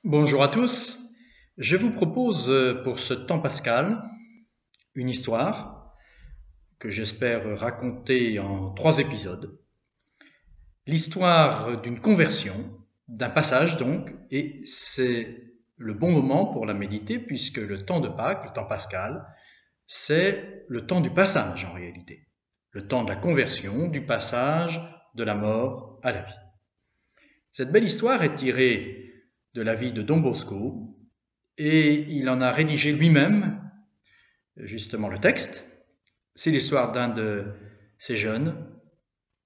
Bonjour à tous, je vous propose pour ce temps pascal une histoire que j'espère raconter en 3 épisodes. L'histoire d'une conversion, d'un passage donc, et c'est le bon moment pour la méditer puisque le temps de Pâques, le temps pascal, c'est le temps du passage en réalité. Le temps de la conversion, du passage de la mort à la vie. Cette belle histoire est tirée de la vie de Don Bosco, et il en a rédigé lui-même justement le texte. C'est l'histoire d'un de ces jeunes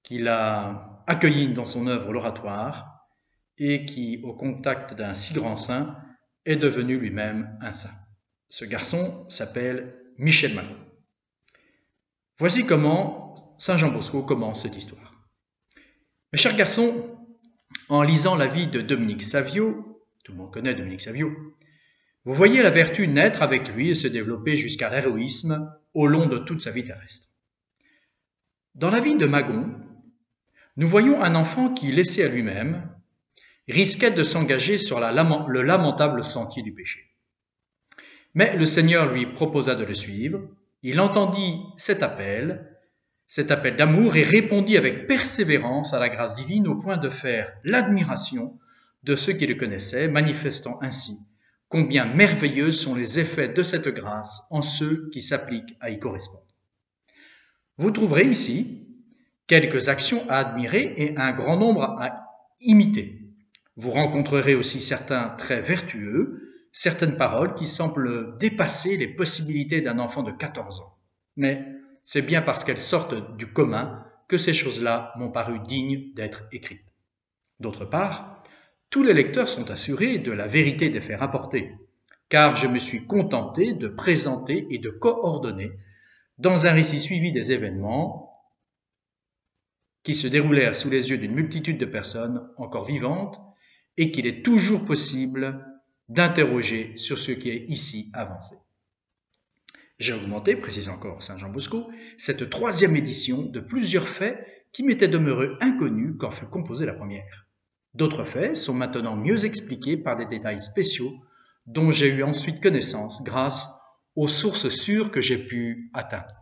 qu'il a accueilli dans son œuvre l'oratoire et qui, au contact d'un si grand saint, est devenu lui-même un saint. Ce garçon s'appelle Michel Magon. Voici comment Saint Jean Bosco commence cette histoire. Mes chers garçons, en lisant la vie de Dominique Savio, tout le monde connaît Dominique Savio, vous voyez la vertu naître avec lui et se développer jusqu'à l'héroïsme au long de toute sa vie terrestre. Dans la vie de Magon, nous voyons un enfant qui, laissé à lui-même, risquait de s'engager sur le lamentable sentier du péché. Mais le Seigneur lui proposa de le suivre, il entendit cet appel d'amour et répondit avec persévérance à la grâce divine au point de faire l'admiration de ceux qui le connaissaient, manifestant ainsi combien merveilleux sont les effets de cette grâce en ceux qui s'appliquent à y correspondre. Vous trouverez ici quelques actions à admirer et un grand nombre à imiter. Vous rencontrerez aussi certains traits vertueux, certaines paroles qui semblent dépasser les possibilités d'un enfant de 14 ans. Mais c'est bien parce qu'elles sortent du commun que ces choses-là m'ont paru dignes d'être écrites. D'autre part, tous les lecteurs sont assurés de la vérité des faits rapportés, car je me suis contenté de présenter et de coordonner dans un récit suivi des événements qui se déroulèrent sous les yeux d'une multitude de personnes encore vivantes et qu'il est toujours possible d'interroger sur ce qui est ici avancé. J'ai augmenté, précise encore Saint Jean Bosco, cette 3e édition de plusieurs faits qui m'étaient demeurés inconnus quand fut composée la première. D'autres faits sont maintenant mieux expliqués par des détails spéciaux dont j'ai eu ensuite connaissance grâce aux sources sûres que j'ai pu atteindre.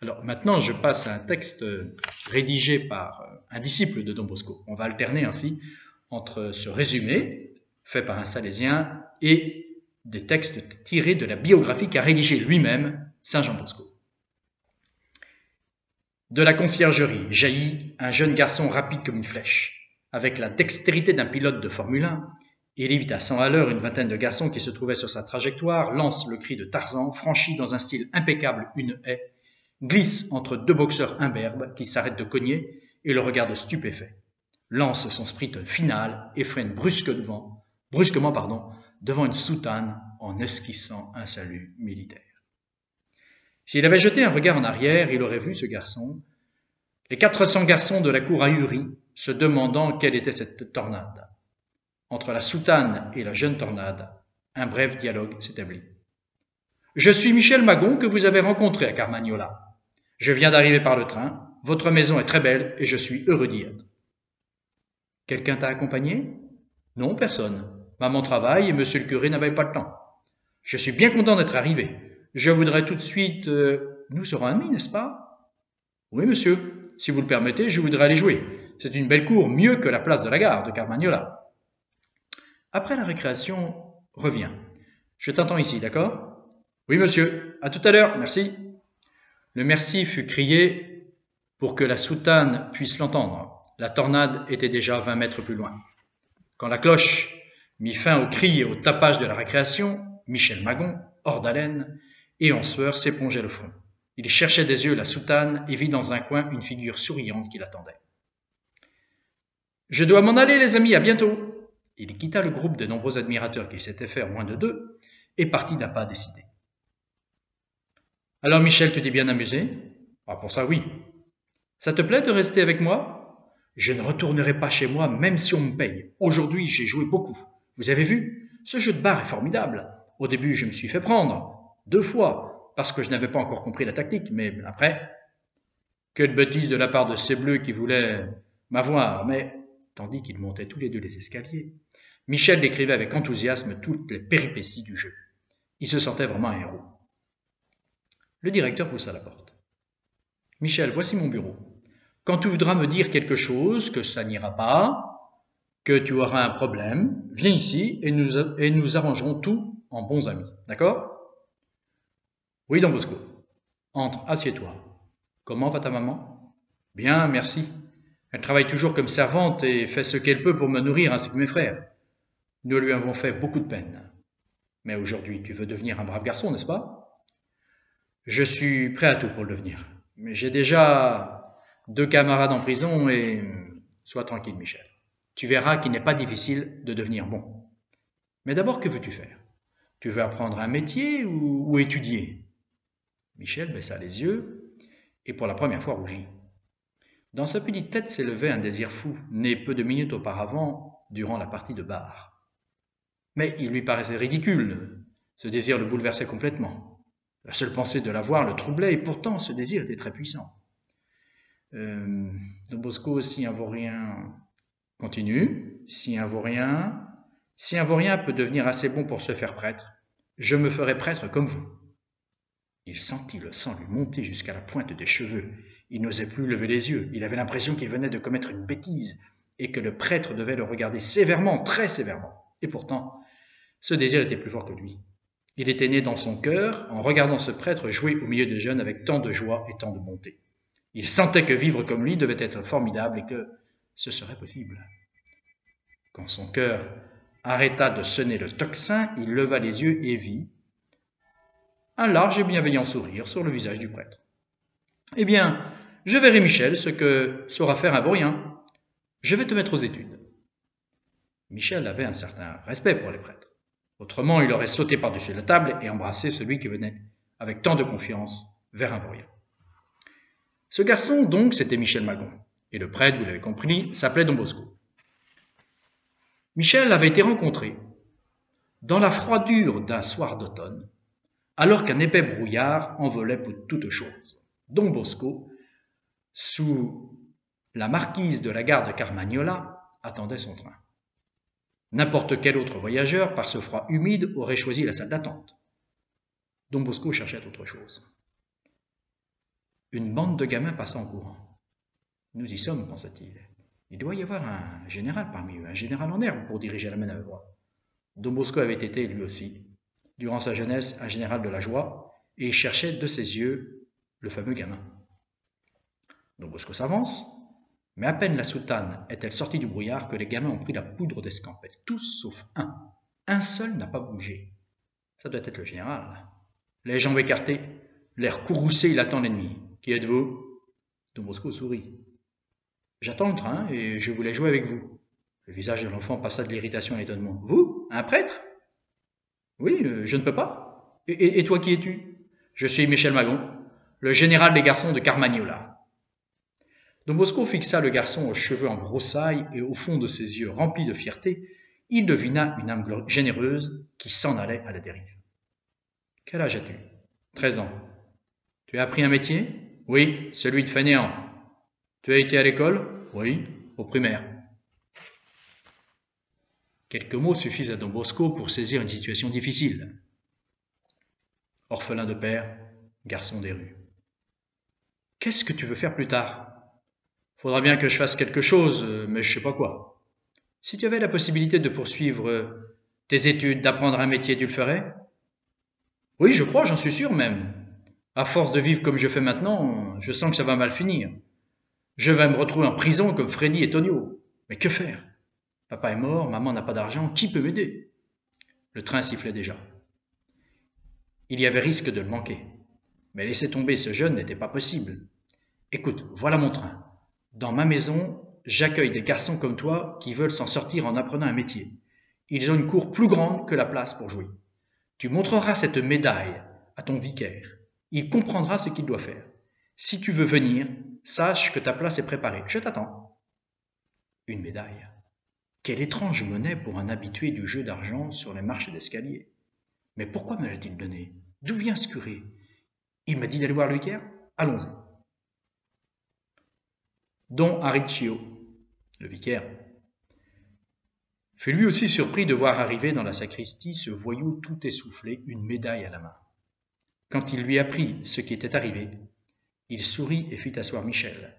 Alors maintenant, je passe à un texte rédigé par un disciple de Don Bosco. On va alterner ainsi entre ce résumé fait par un salésien et des textes tirés de la biographie qu'a rédigé lui-même Saint Jean Bosco. De la conciergerie jaillit un jeune garçon rapide comme une flèche. Avec la dextérité d'un pilote de Formule 1, il évite à 100 à l'heure une vingtaine de garçons qui se trouvaient sur sa trajectoire, lance le cri de Tarzan, franchit dans un style impeccable une haie, glisse entre 2 boxeurs imberbes qui s'arrêtent de cogner et le regardent stupéfait, lance son sprint final et freine brusquement devant une soutane en esquissant un salut militaire. S'il avait jeté un regard en arrière, il aurait vu ce garçon, les 400 garçons de la cour ahuris, se demandant quelle était cette tornade. Entre la soutane et la jeune tornade, un bref dialogue s'établit. « Je suis Michel Magon que vous avez rencontré à Carmagnola. Je viens d'arriver par le train. Votre maison est très belle et je suis heureux d'y être. »« Quelqu'un t'a accompagné ?»« Non, personne. Maman travaille et monsieur le curé n'avait pas le temps. Je suis bien content d'être arrivé. Je voudrais tout de suite... Nous serons amis, n'est-ce pas ? » ?»« Oui, monsieur. Si vous le permettez, je voudrais aller jouer. C'est une belle cour, mieux que la place de la gare de Carmagnola. » Après la récréation, reviens. Je t'entends ici, d'accord ? Oui, monsieur. À tout à l'heure, merci. Le merci fut crié pour que la soutane puisse l'entendre. La tornade était déjà 20 mètres plus loin. Quand la cloche mit fin aux cris et au tapage de la récréation, Michel Magon, hors d'haleine et en sueur, s'épongeait le front. Il cherchait des yeux la soutane et vit dans un coin une figure souriante qui l'attendait. « Je dois m'en aller, les amis, à bientôt !» Il quitta le groupe de nombreux admirateurs qu'il s'était fait en moins de 2 et partit d'un pas décidé. « Alors Michel, tu t'es bien amusé ? » ?»« Ah, pour ça, oui. »« Ça te plaît de rester avec moi ? » ?»« Je ne retournerai pas chez moi, même si on me paye. Aujourd'hui, j'ai joué beaucoup. Vous avez vu ? Ce jeu de bar est formidable. Au début, je me suis fait prendre. 2 fois, parce que je n'avais pas encore compris la tactique, mais après... Quelle bêtise de la part de ces bleus qui voulaient m'avoir, mais... Tandis qu'ils montaient tous les 2 les escaliers, Michel décrivait avec enthousiasme toutes les péripéties du jeu. Il se sentait vraiment un héros. Le directeur poussa la porte. « Michel, voici mon bureau. Quand tu voudras me dire quelque chose, que ça n'ira pas, que tu auras un problème, viens ici et nous arrangerons tout en bons amis. D'accord ?»« Oui, Don Bosco. Entre, assieds-toi. Comment va ta maman ? » ?»« Bien, merci. Elle travaille toujours comme servante et fait ce qu'elle peut pour me nourrir ainsi que mes frères. Nous lui avons fait beaucoup de peine. Mais aujourd'hui, tu veux devenir un brave garçon, n'est-ce pas ? » ?»« Je suis prêt à tout pour le devenir. Mais j'ai déjà 2 camarades en prison et... Sois tranquille, Michel. Tu verras qu'il n'est pas difficile de devenir bon. Mais d'abord, que veux-tu faire ? Tu veux apprendre un métier ou étudier ? » Michel baissa les yeux et pour la première fois rougit. Dans sa petite tête s'élevait un désir fou, né peu de minutes auparavant durant la partie de bar. Mais il lui paraissait ridicule. Ce désir le bouleversait complètement. La seule pensée de l'avoir le troublait et pourtant ce désir était très puissant. Don Bosco, si un vaurien continue, si un vaurien peut devenir assez bon pour se faire prêtre, je me ferai prêtre comme vous. Il sentit le sang lui monter jusqu'à la pointe des cheveux. Il n'osait plus lever les yeux. Il avait l'impression qu'il venait de commettre une bêtise et que le prêtre devait le regarder sévèrement, très sévèrement. Et pourtant, ce désir était plus fort que lui. Il était né dans son cœur en regardant ce prêtre jouer au milieu des jeunes avec tant de joie et tant de bonté. Il sentait que vivre comme lui devait être formidable et que ce serait possible. Quand son cœur arrêta de sonner le tocsin, il leva les yeux et vit un large et bienveillant sourire sur le visage du prêtre. « Eh bien, je verrai, Michel, ce que saura faire un vaurien. Je vais te mettre aux études. » Michel avait un certain respect pour les prêtres. Autrement, il aurait sauté par-dessus la table et embrassé celui qui venait, avec tant de confiance, vers un vaurien. Ce garçon, donc, c'était Michel Magon. Et le prêtre, vous l'avez compris, s'appelait Don Bosco. Michel avait été rencontré dans la froidure d'un soir d'automne, alors qu'un épais brouillard envolait pour toute chose. Don Bosco, sous la marquise de la gare de Carmagnola, attendait son train. N'importe quel autre voyageur, par ce froid humide, aurait choisi la salle d'attente. Don Bosco cherchait autre chose. Une bande de gamins passa en courant. « Nous y sommes, pensa-t-il. Il doit y avoir un général parmi eux, un général en herbe pour diriger la manœuvre. » Don Bosco avait été, lui aussi, durant sa jeunesse, un général de la joie, et il cherchait de ses yeux le fameux gamin. Don Bosco s'avance, mais à peine la soutane est-elle sortie du brouillard que les gamins ont pris la poudre d'escampette, tous sauf un. Un seul n'a pas bougé. Ça doit être le général. Les jambes écartées, l'air courroucé, il attend l'ennemi. « Qui êtes-vous » Don Bosco sourit. « J'attends le train et je voulais jouer avec vous. » Le visage de l'enfant passa de l'irritation à l'étonnement. « Vous ? Un prêtre ?»« Oui, je ne peux pas. Et toi, qui es-tu ?»« Je suis Michel Magon, le général des garçons de Carmagnola. » Don Bosco fixa le garçon aux cheveux en broussailles et au fond de ses yeux remplis de fierté, il devina une âme généreuse qui s'en allait à la dérive. « Quel âge as-tu ?»« 13 ans. »« Tu as appris un métier ?»« Oui, celui de fainéant. »« Tu as été à l'école ?»« Oui, au primaire. » Quelques mots suffisent à Don Bosco pour saisir une situation difficile. Orphelin de père, garçon des rues. « Qu'est-ce que tu veux faire plus tard ? » « Faudra bien que je fasse quelque chose, mais je sais pas quoi. » « Si tu avais la possibilité de poursuivre tes études, d'apprendre un métier, tu le ferais ? » ?»« Oui, je crois, j'en suis sûr même. À force de vivre comme je fais maintenant, je sens que ça va mal finir. Je vais me retrouver en prison comme Freddy et Tonio. Mais que faire ? Papa est mort, maman n'a pas d'argent, qui peut m'aider ? Le train sifflait déjà. Il y avait risque de le manquer. Mais laisser tomber ce jeune n'était pas possible. Écoute, voilà mon train. Dans ma maison, j'accueille des garçons comme toi qui veulent s'en sortir en apprenant un métier. Ils ont une cour plus grande que la place pour jouer. Tu montreras cette médaille à ton vicaire. Il comprendra ce qu'il doit faire. Si tu veux venir, sache que ta place est préparée. Je t'attends. Une médaille. Quelle étrange monnaie pour un habitué du jeu d'argent sur les marches d'escalier. Mais pourquoi me l'a-t-il donné ? D'où vient ce curé ? Il m'a dit d'aller voir le vicaire ? Allons-y. Don Arricchio, le vicaire. fut lui aussi surpris de voir arriver dans la sacristie ce voyou tout essoufflé, une médaille à la main. Quand il lui apprit ce qui était arrivé, il sourit et fit asseoir Michel,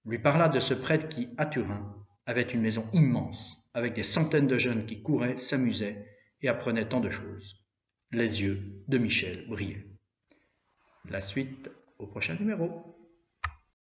lui parla de ce prêtre qui, à Turin, avait une maison immense, avec des centaines de jeunes qui couraient, s'amusaient et apprenaient tant de choses. Les yeux de Michel brillaient. La suite au prochain numéro.